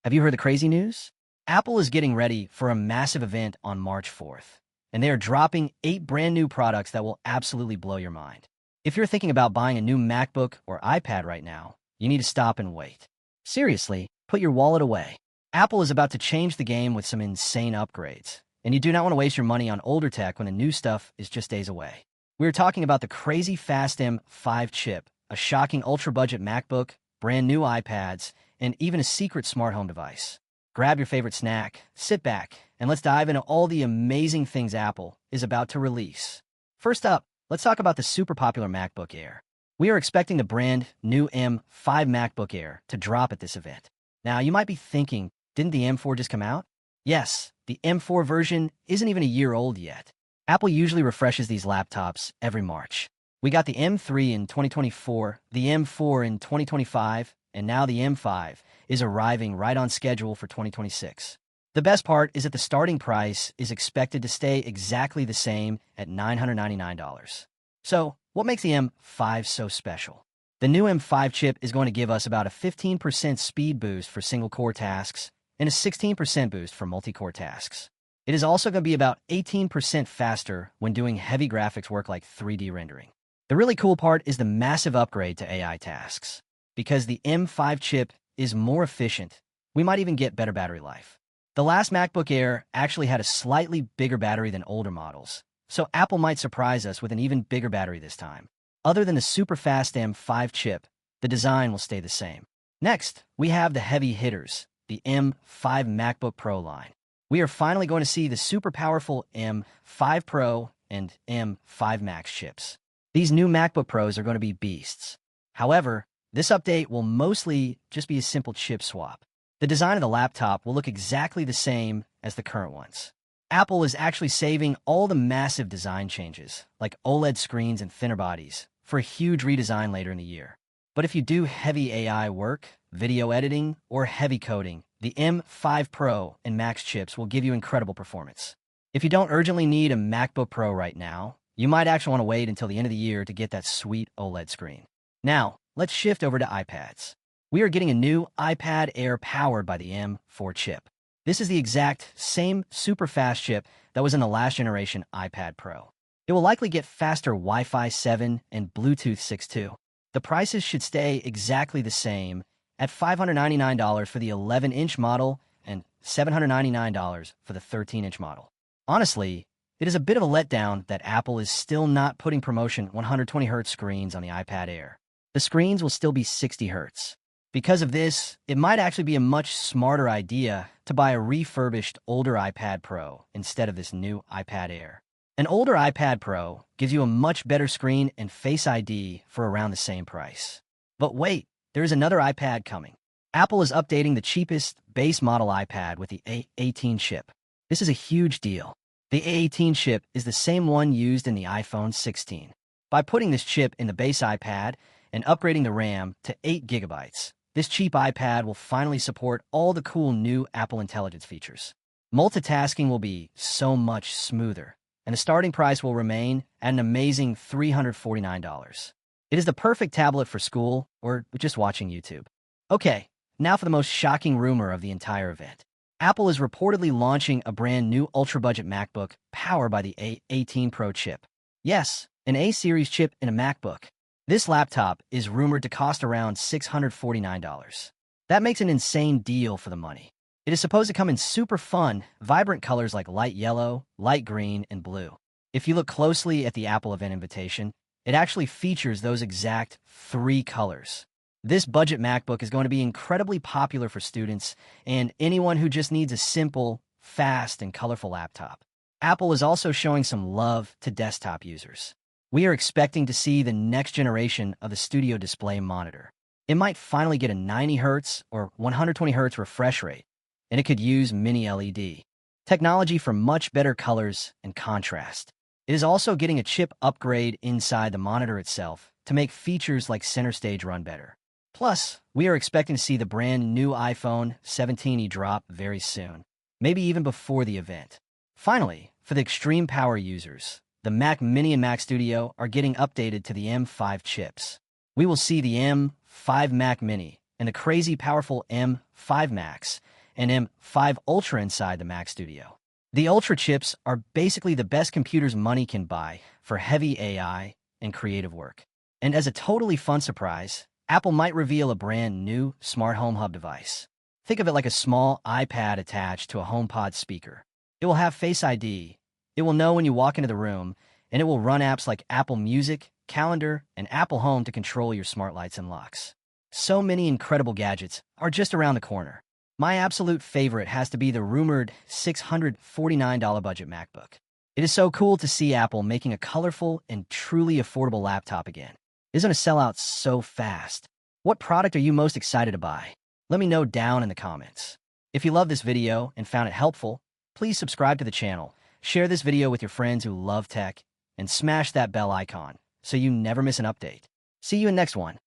Have you heard the crazy news? Apple is getting ready for a massive event on March 4th, and they are dropping 8 brand new products that will absolutely blow your mind. If you're thinking about buying a new MacBook or iPad right now, you need to stop and wait. Seriously, put your wallet away. Apple is about to change the game with some insane upgrades, and you do not want to waste your money on older tech when the new stuff is just days away. We're talking about the crazy fast M5 chip, a shocking ultra-budget MacBook, brand new iPads, and even a secret smart home device. Grab your favorite snack, sit back, and let's dive into all the amazing things Apple is about to release. First up, let's talk about the super popular MacBook Air. We are expecting the brand new M5 MacBook Air to drop at this event. Now, you might be thinking, didn't the M4 just come out? Yes, the M4 version isn't even a year old yet. Apple usually refreshes these laptops every March. We got the M3 in 2024, the M4 in 2025, and now the M5 is arriving right on schedule for 2026. The best part is that the starting price is expected to stay exactly the same at $999. So, what makes the M5 so special? The new M5 chip is going to give us about a 15% speed boost for single-core tasks and a 16% boost for multi-core tasks. It is also going to be about 18% faster when doing heavy graphics work like 3D rendering. The really cool part is the massive upgrade to AI tasks. Because the M5 chip is more efficient, we might even get better battery life. The last MacBook Air actually had a slightly bigger battery than older models, so Apple might surprise us with an even bigger battery this time. Other than the super fast M5 chip, the design will stay the same. Next, we have the heavy hitters, the M5 MacBook Pro line. We are finally going to see the super powerful M5 Pro and M5 Max chips. These new MacBook Pros are going to be beasts. However, this update will mostly just be a simple chip swap. The design of the laptop will look exactly the same as the current ones. Apple is actually saving all the massive design changes, like OLED screens and thinner bodies, for a huge redesign later in the year. But if you do heavy AI work, video editing, or heavy coding, the M5 Pro and Max chips will give you incredible performance. If you don't urgently need a MacBook Pro right now, you might actually want to wait until the end of the year to get that sweet OLED screen. Now, let's shift over to iPads. We are getting a new iPad Air powered by the M4 chip. This is the exact same super fast chip that was in the last generation iPad Pro. It will likely get faster Wi-Fi 7 and Bluetooth 6.2. The prices should stay exactly the same at $599 for the 11-inch model and $799 for the 13-inch model. Honestly, it is a bit of a letdown that Apple is still not putting promotion 120Hz screens on the iPad Air. The screens will still be 60 Hz. Because of this, it might actually be a much smarter idea to buy a refurbished older iPad Pro instead of this new iPad Air. An older iPad Pro gives you a much better screen and Face ID for around the same price. But wait, there is another iPad coming. Apple is updating the cheapest base model iPad with the A18 chip. This is a huge deal. The A18 chip is the same one used in the iPhone 16. By putting this chip in the base iPad and upgrading the RAM to 8 GB, this cheap iPad will finally support all the cool new Apple Intelligence features. Multitasking will be so much smoother, and the starting price will remain at an amazing $349. It is the perfect tablet for school or just watching YouTube. Okay, now for the most shocking rumor of the entire event. Apple is reportedly launching a brand new ultra-budget MacBook powered by the A18 Pro chip. Yes, an A-series chip in a MacBook. This laptop is rumored to cost around $649. That makes an insane deal for the money. It is supposed to come in super fun, vibrant colors like light yellow, light green, and blue. If you look closely at the Apple event invitation, it actually features those exact 3 colors. This budget MacBook is going to be incredibly popular for students and anyone who just needs a simple, fast, and colorful laptop. Apple is also showing some love to desktop users. We are expecting to see the next generation of the Studio Display monitor. It might finally get a 90 Hz or 120 Hz refresh rate, and it could use mini LED technology for much better colors and contrast. It is also getting a chip upgrade inside the monitor itself to make features like center stage run better. Plus, we are expecting to see the brand new iPhone 17e drop very soon, maybe even before the event. Finally, for the extreme power users, the Mac Mini and Mac Studio are getting updated to the M5 chips. We will see the M5 Mac Mini and the crazy powerful M5 Max and M5 Ultra inside the Mac Studio. The Ultra chips are basically the best computers money can buy for heavy AI and creative work. And as a totally fun surprise, Apple might reveal a brand new smart home hub device. Think of it like a small iPad attached to a HomePod speaker. It will have Face ID, it will know when you walk into the room, and it will run apps like Apple Music, Calendar, and Apple Home to control your smart lights and locks. So many incredible gadgets are just around the corner. My absolute favorite has to be the rumored $649 budget MacBook. It is so cool to see Apple making a colorful and truly affordable laptop again. It's going to sell out so fast. What product are you most excited to buy? Let me know down in the comments. If you love this video and found it helpful, please subscribe to the channel, share this video with your friends who love tech, and smash that bell icon so you never miss an update. See you in the next one.